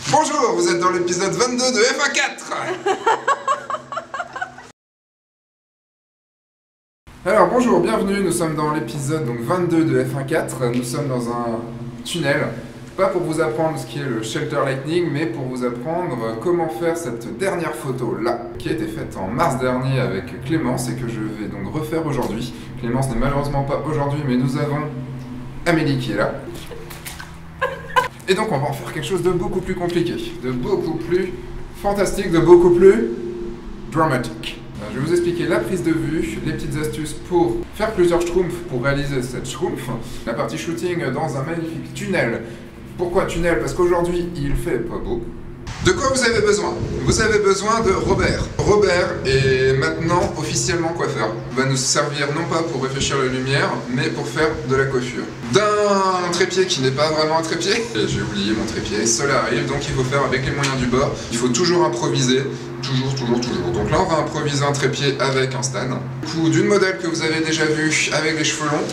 Bonjour, vous êtes dans l'épisode 22 de F1.4. Alors bonjour, bienvenue, nous sommes dans l'épisode 22 de F1.4. Nous sommes dans un tunnel, pas pour vous apprendre ce qui est le Shelter Lightning, mais pour vous apprendre comment faire cette dernière photo là, qui a été faite en mars dernier avec Clémence et que je vais donc refaire aujourd'hui. Clémence n'est malheureusement pas aujourd'hui, mais nous avons Amélie qui est là. Et donc on va en faire quelque chose de beaucoup plus compliqué, de beaucoup plus fantastique, de beaucoup plus dramatique. Je vais vous expliquer la prise de vue, les petites astuces pour faire plusieurs schtroumpfs pour réaliser cette schtroumpf, la partie shooting dans un magnifique tunnel. Pourquoi tunnel? Parce qu'aujourd'hui il fait pas beau. De quoi vous avez besoin? Vous avez besoin de Robert. Robert est maintenant officiellement coiffeur. Il va nous servir non pas pour réfléchir la lumière, mais pour faire de la coiffure. D'un trépied qui n'est pas vraiment un trépied. Et j'ai oublié mon trépied, cela arrive, donc il faut faire avec les moyens du bord. Il faut toujours improviser, toujours. Donc là on va improviser un trépied avec un stand. Du coup, d'une modèle que vous avez déjà vue avec les cheveux longs.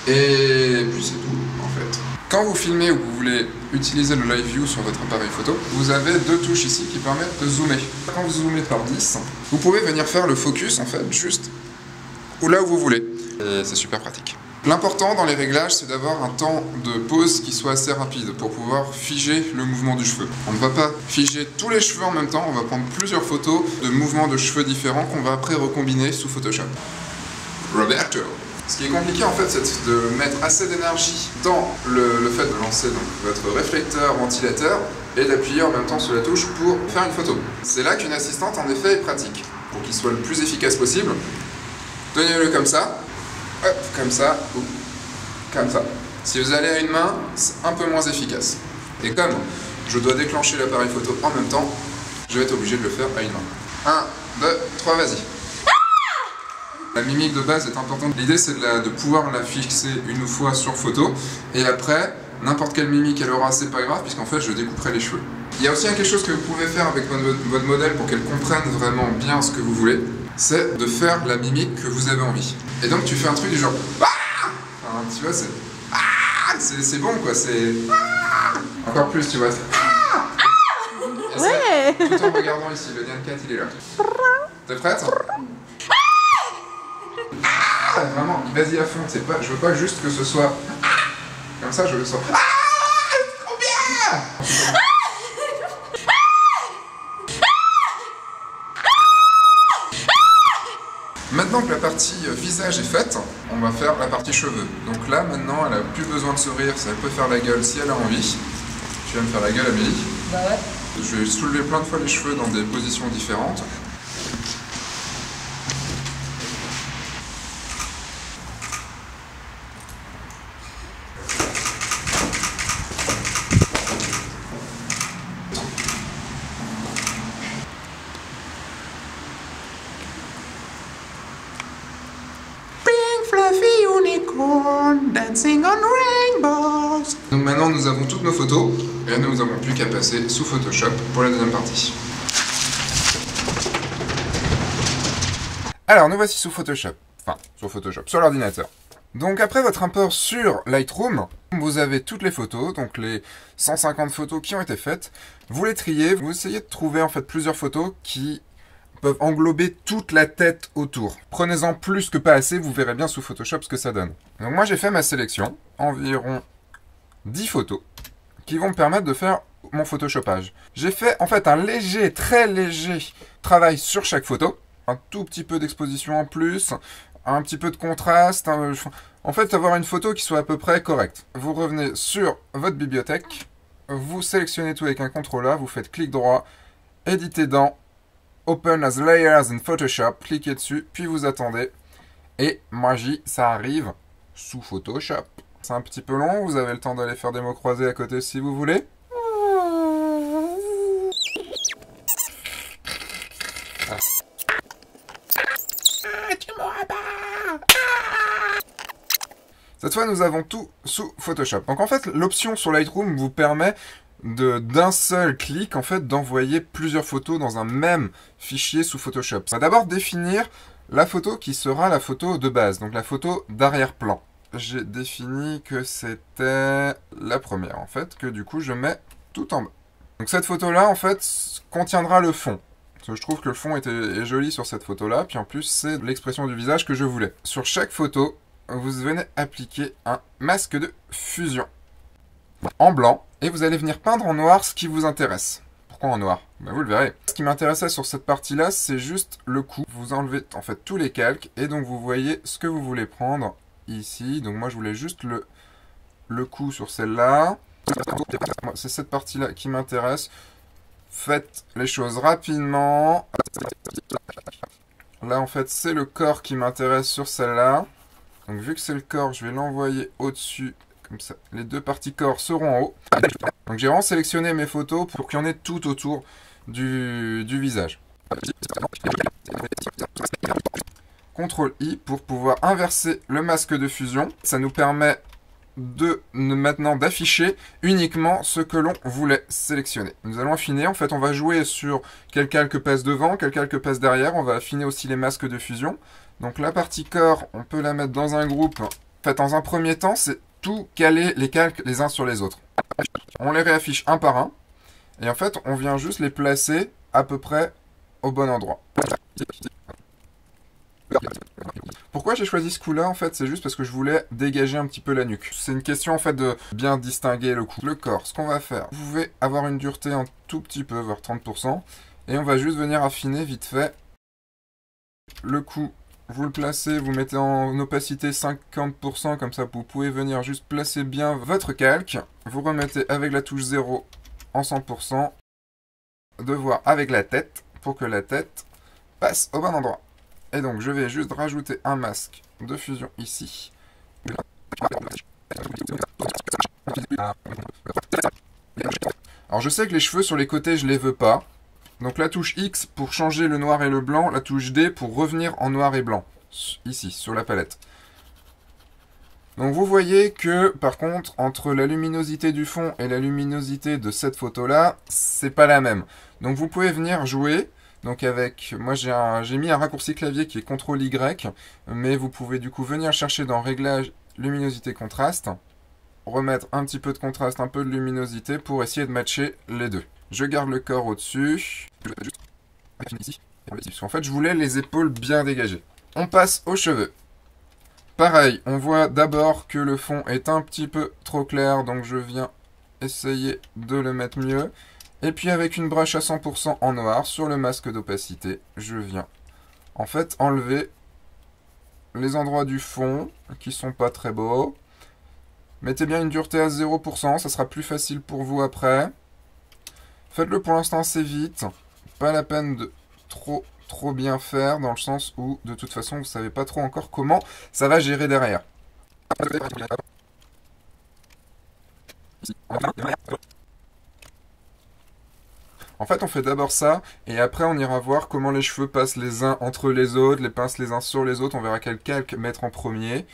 Et puis c'est tout en fait. Quand vous filmez ou vous voulez utiliser le live view sur votre appareil photo, vous avez deux touches ici qui permettent de zoomer. Quand vous zoomez par 10, vous pouvez venir faire le focus en fait juste là où vous voulez. Et c'est super pratique. L'important dans les réglages, c'est d'avoir un temps de pause qui soit assez rapide pour pouvoir figer le mouvement du cheveu. On ne va pas figer tous les cheveux en même temps, on va prendre plusieurs photos de mouvements de cheveux différents qu'on va après recombiner sous Photoshop. Roberto. Ce qui est compliqué en fait, c'est de mettre assez d'énergie dans le fait de lancer donc, votre réflecteur ventilateur et d'appuyer en même temps sur la touche pour faire une photo. C'est là qu'une assistante en effet est pratique. Pour qu'il soit le plus efficace possible, tenez-le comme ça, hop, comme ça, ou comme ça. Si vous allez à une main, c'est un peu moins efficace. Et comme je dois déclencher l'appareil photo en même temps, je vais être obligé de le faire à une main. 1, 2, 3, vas-y. La mimique de base est importante. L'idée c'est de pouvoir la fixer une fois sur photo et après, n'importe quelle mimique elle aura, c'est pas grave puisqu'en fait je découperai les cheveux. Il y a aussi quelque chose que vous pouvez faire avec votre modèle pour qu'elle comprenne vraiment bien ce que vous voulez, c'est de faire la mimique que vous avez envie. Et donc tu fais un truc du genre enfin, tu vois, c'est bon quoi, c'est encore plus tu vois. Ouais. Tout en regardant ici, le lien de 4 il est là. T'es prête? Vraiment, vas-y à fond, c'est pas, je veux pas juste que ce soit comme ça, je veux que ce soit trop bien. Maintenant que la partie visage est faite, on va faire la partie cheveux. Donc là, maintenant, elle a plus besoin de sourire, elle peut faire la gueule si elle a envie. Tu vas me faire la gueule, Amélie? Bah ouais. Je vais soulever plein de fois les cheveux dans des positions différentes. Dancing on rainbows. Donc maintenant nous avons toutes nos photos et nous n'avons plus qu'à passer sous Photoshop pour la deuxième partie. Alors nous voici sous Photoshop, sur l'ordinateur. Donc après votre import sur Lightroom, vous avez toutes les photos, donc les 150 photos qui ont été faites. Vous les triez, vous essayez de trouver en fait plusieurs photos qui peuvent englober toute la tête autour. Prenez-en plus que pas assez, vous verrez bien sous Photoshop ce que ça donne. Donc moi j'ai fait ma sélection, environ 10 photos, qui vont me permettre de faire mon photoshopage. J'ai fait en fait un léger, très léger travail sur chaque photo, un tout petit peu d'exposition en plus, un petit peu de contraste, en fait avoir une photo qui soit à peu près correcte. Vous revenez sur votre bibliothèque, vous sélectionnez tout avec un contrôleur, vous faites clic droit, éditer dans Open as Layers in Photoshop, cliquez dessus, puis vous attendez. Et magie, ça arrive sous Photoshop. C'est un petit peu long, vous avez le temps d'aller faire des mots croisés à côté si vous voulez. Tu m'auras pas. Cette fois, nous avons tout sous Photoshop. Donc en fait, l'option sur Lightroom vous permet d'un seul clic en fait d'envoyer plusieurs photos dans un même fichier sous Photoshop. On va d'abord définir la photo qui sera la photo de base, donc la photo d'arrière-plan. J'ai défini que c'était la première en fait, que du coup je mets tout en bas. Donc cette photo-là, en fait, contiendra le fond. Parce que je trouve que le fond est joli sur cette photo-là. Puis en plus, c'est l'expression du visage que je voulais. Sur chaque photo, vous venez appliquer un masque de fusion en blanc. Et vous allez venir peindre en noir ce qui vous intéresse. Pourquoi en noir? Ben, vous le verrez. Ce qui m'intéressait sur cette partie-là, c'est juste le coup. Vous enlevez en fait tous les calques. Et donc vous voyez ce que vous voulez prendre ici. Donc moi, je voulais juste le coup sur celle-là. C'est cette partie-là qui m'intéresse. Faites les choses rapidement. Là, en fait, c'est le corps qui m'intéresse sur celle-là. Donc, vu que c'est le corps, je vais l'envoyer au-dessus. Comme ça, les deux parties corps seront en haut. Donc, j'ai vraiment sélectionné mes photos pour qu'il y en ait tout autour du visage. CTRL I pour pouvoir inverser le masque de fusion. Ça nous permet maintenant d'afficher uniquement ce que l'on voulait sélectionner. Nous allons affiner, en fait on va jouer sur quel calque passe devant, quel calque passe derrière, on va affiner aussi les masques de fusion. Donc la partie corps, on peut la mettre dans un groupe. En fait, dans un premier temps, c'est tout caler les calques les uns sur les autres. On les réaffiche un par un, et en fait on vient juste les placer à peu près au bon endroit. Pourquoi j'ai choisi ce coup-là, en fait, c'est juste parce que je voulais dégager un petit peu la nuque. C'est une question, en fait, de bien distinguer le cou. Le corps, ce qu'on va faire, vous pouvez avoir une dureté un tout petit peu, vers 30%, et on va juste venir affiner vite fait. Le cou, vous le placez, vous mettez en opacité 50%, comme ça, vous pouvez venir juste placer bien votre calque. Vous remettez avec la touche 0 en 100%, de voir avec la tête, pour que la tête passe au bon endroit. Et donc, je vais juste rajouter un masque de fusion ici. Alors, je sais que les cheveux sur les côtés, je les veux pas. Donc, la touche X pour changer le noir et le blanc. La touche D pour revenir en noir et blanc. Ici, sur la palette. Donc, vous voyez que, par contre, entre la luminosité du fond et la luminosité de cette photo-là, c'est pas la même. Donc, vous pouvez venir jouer. Donc moi j'ai mis un raccourci clavier qui est CTRL Y, mais vous pouvez du coup venir chercher dans Réglages, Luminosité, Contraste, remettre un petit peu de contraste, un peu de luminosité pour essayer de matcher les deux. Je garde le corps au-dessus. Parce qu'en fait je voulais les épaules bien dégagées. On passe aux cheveux. Pareil, on voit d'abord que le fond est un petit peu trop clair, donc je viens essayer de le mettre mieux. Et puis avec une brush à 100% en noir, sur le masque d'opacité, je viens en fait enlever les endroits du fond qui sont pas très beaux. Mettez bien une dureté à 0%, ça sera plus facile pour vous après. Faites-le pour l'instant assez vite, pas la peine de trop bien faire, dans le sens où de toute façon vous savez pas trop encore comment ça va gérer derrière. En fait, on fait d'abord ça, et après on ira voir comment les cheveux passent les uns entre les autres, les pinces les uns sur les autres, on verra quel calque mettre en premier.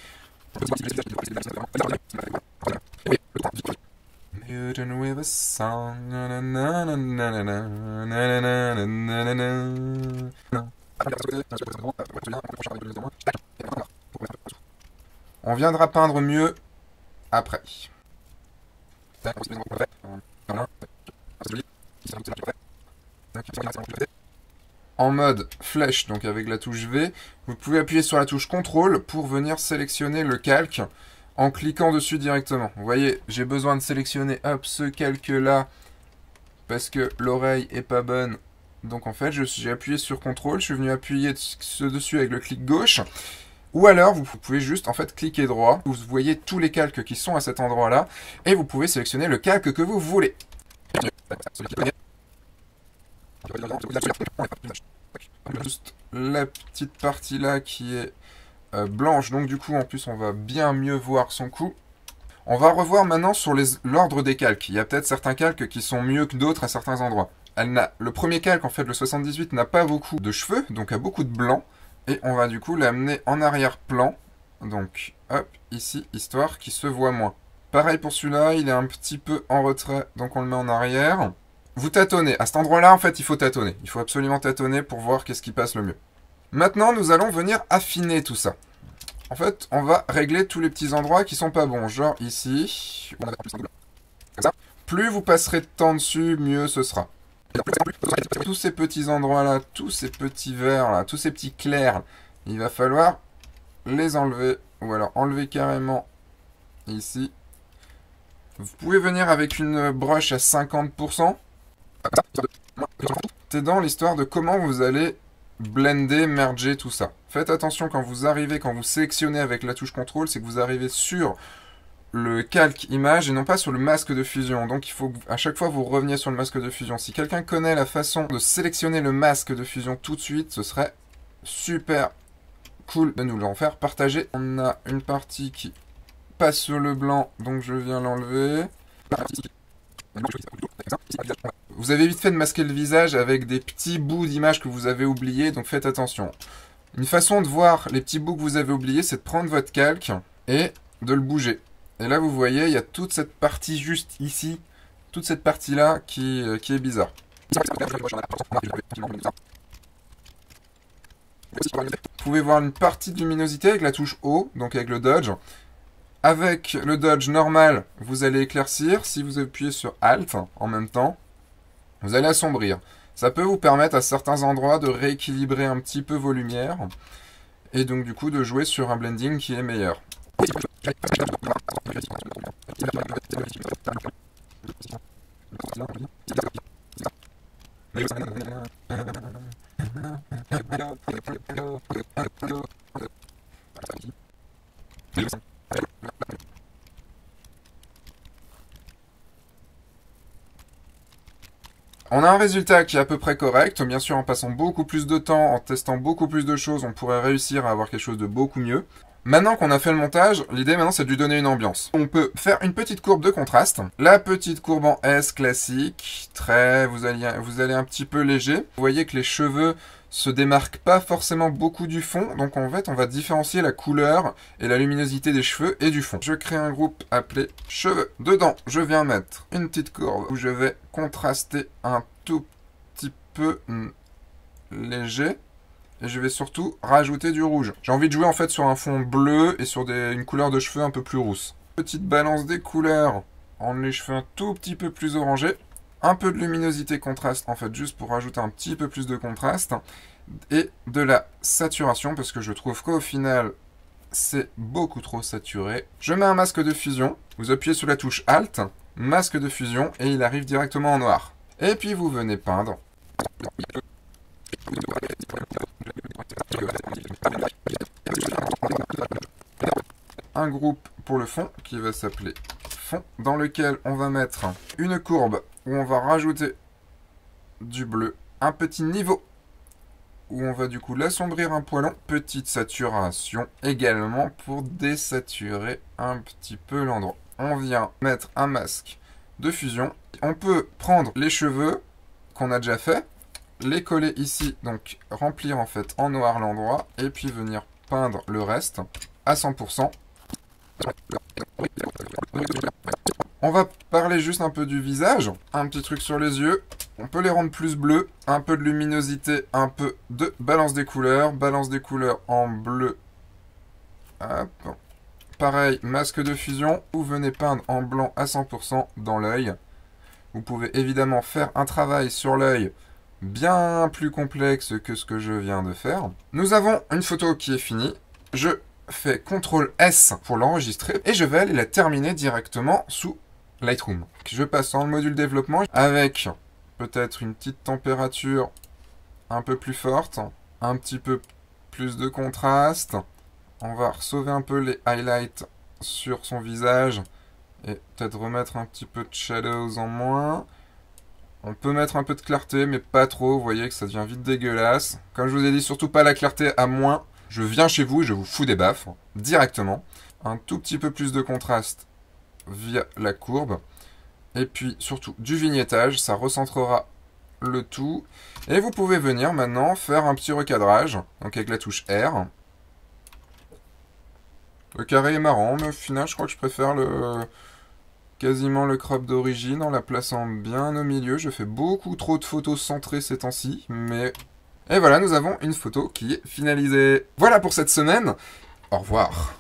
On viendra peindre mieux après. En mode flèche, donc avec la touche V, vous pouvez appuyer sur la touche CTRL pour venir sélectionner le calque en cliquant dessus directement. Vous voyez, j'ai besoin de sélectionner ce calque-là parce que l'oreille est pas bonne. Donc en fait, j'ai appuyé sur CTRL, je suis venu appuyer dessus avec le clic gauche. Ou alors, vous pouvez juste en fait cliquer droit. Vous voyez tous les calques qui sont à cet endroit-là et vous pouvez sélectionner le calque que vous voulez. Juste la petite partie là qui est blanche, donc du coup en plus on va bien mieux voir son cou. On va revoir maintenant sur l'ordre des calques. Il y a peut-être certains calques qui sont mieux que d'autres à certains endroits. Le premier calque, en fait le 78, n'a pas beaucoup de cheveux, donc a beaucoup de blanc. Et on va du coup l'amener en arrière-plan. Donc hop, ici, histoire qu'il se voit moins. Pareil pour celui-là, il est un petit peu en retrait, donc on le met en arrière. Vous tâtonnez. À cet endroit-là, en fait, il faut tâtonner. Il faut absolument tâtonner pour voir qu'est-ce qui passe le mieux. Maintenant, nous allons venir affiner tout ça. En fait, on va régler tous les petits endroits qui sont pas bons. Genre ici. Comme ça. Plus vous passerez de temps dessus, mieux ce sera. Tous ces petits endroits là, tous ces petits verts là, tous ces petits clairs, il va falloir les enlever, ou alors enlever carrément ici. Vous pouvez venir avec une brush à 50%. C'est dans l'histoire de comment vous allez blender, merger tout ça. Faites attention quand vous arrivez, quand vous sélectionnez avec la touche contrôle, c'est que vous arrivez sur le calque image et non pas sur le masque de fusion. Donc il faut à chaque fois vous reveniez sur le masque de fusion. Si quelqu'un connaît la façon de sélectionner le masque de fusion tout de suite, ce serait super cool de nous l'en faire partager. On a une partie qui passe sur le blanc, donc je viens l'enlever. Vous avez vite fait de masquer le visage avec des petits bouts d'image que vous avez oubliés, donc faites attention. Une façon de voir les petits bouts que vous avez oubliés, c'est de prendre votre calque et de le bouger. Et là, vous voyez, il y a toute cette partie juste ici, toute cette partie-là qui est bizarre. Vous pouvez voir une partie de luminosité avec la touche O, donc avec le dodge. Avec le dodge normal, vous allez éclaircir. Si vous appuyez sur Alt en même temps, vous allez assombrir. Ça peut vous permettre à certains endroits de rééquilibrer un petit peu vos lumières. Et donc du coup de jouer sur un blending qui est meilleur. On a un résultat qui est à peu près correct. Bien sûr, en passant beaucoup plus de temps, en testant beaucoup plus de choses, on pourrait réussir à avoir quelque chose de beaucoup mieux. Maintenant qu'on a fait le montage, l'idée maintenant c'est de lui donner une ambiance. On peut faire une petite courbe de contraste. La petite courbe en S classique, vous allez un petit peu léger. Vous voyez que les cheveux se démarquent pas forcément beaucoup du fond, donc en fait on va différencier la couleur et la luminosité des cheveux et du fond. Je crée un groupe appelé cheveux. Dedans, je viens mettre une petite courbe où je vais contraster un tout petit peu léger. Et je vais surtout rajouter du rouge. J'ai envie de jouer en fait sur un fond bleu et sur une couleur de cheveux un peu plus rousse. Petite balance des couleurs, en les cheveux un tout petit peu plus orangés. Un peu de luminosité contraste en fait, juste pour rajouter un petit peu plus de contraste. Et de la saturation, parce que je trouve qu'au final, c'est beaucoup trop saturé. Je mets un masque de fusion. Vous appuyez sur la touche Alt, masque de fusion, et il arrive directement en noir. Et puis vous venez peindre. Un groupe pour le fond qui va s'appeler fond, dans lequel on va mettre une courbe où on va rajouter du bleu, un petit niveau où on va du coup l'assombrir un poilon, petite saturation également pour désaturer un petit peu l'endroit. On vient mettre un masque de fusion. On peut prendre les cheveux qu'on a déjà fait, les coller ici, donc remplir en fait en noir l'endroit, et puis venir peindre le reste à 100%. On va parler juste un peu du visage, un petit truc sur les yeux, on peut les rendre plus bleus, un peu de luminosité, un peu de balance des couleurs en bleu. Hop. Pareil, masque de fusion, vous venez peindre en blanc à 100% dans l'œil. Vous pouvez évidemment faire un travail sur l'œil bien plus complexe que ce que je viens de faire. Nous avons une photo qui est finie. Je fais CTRL S pour l'enregistrer et je vais aller la terminer directement sous Lightroom. Je passe dans le module développement avec peut-être une petite température un peu plus forte, un petit peu plus de contraste. On va sauver un peu les highlights sur son visage et peut-être remettre un petit peu de shadows en moins. On peut mettre un peu de clarté, mais pas trop. Vous voyez que ça devient vite dégueulasse. Comme je vous ai dit, surtout pas la clarté à moins. Je viens chez vous et je vous fous des baffes directement. Un tout petit peu plus de contraste via la courbe. Et puis surtout du vignettage, ça recentrera le tout. Et vous pouvez venir maintenant faire un petit recadrage, donc avec la touche R. Le carré est marrant, mais au final, je crois que je préfère quasiment le crop d'origine en la plaçant bien au milieu. Je fais beaucoup trop de photos centrées ces temps-ci, mais... Et voilà, nous avons une photo qui est finalisée. Voilà pour cette semaine. Au revoir.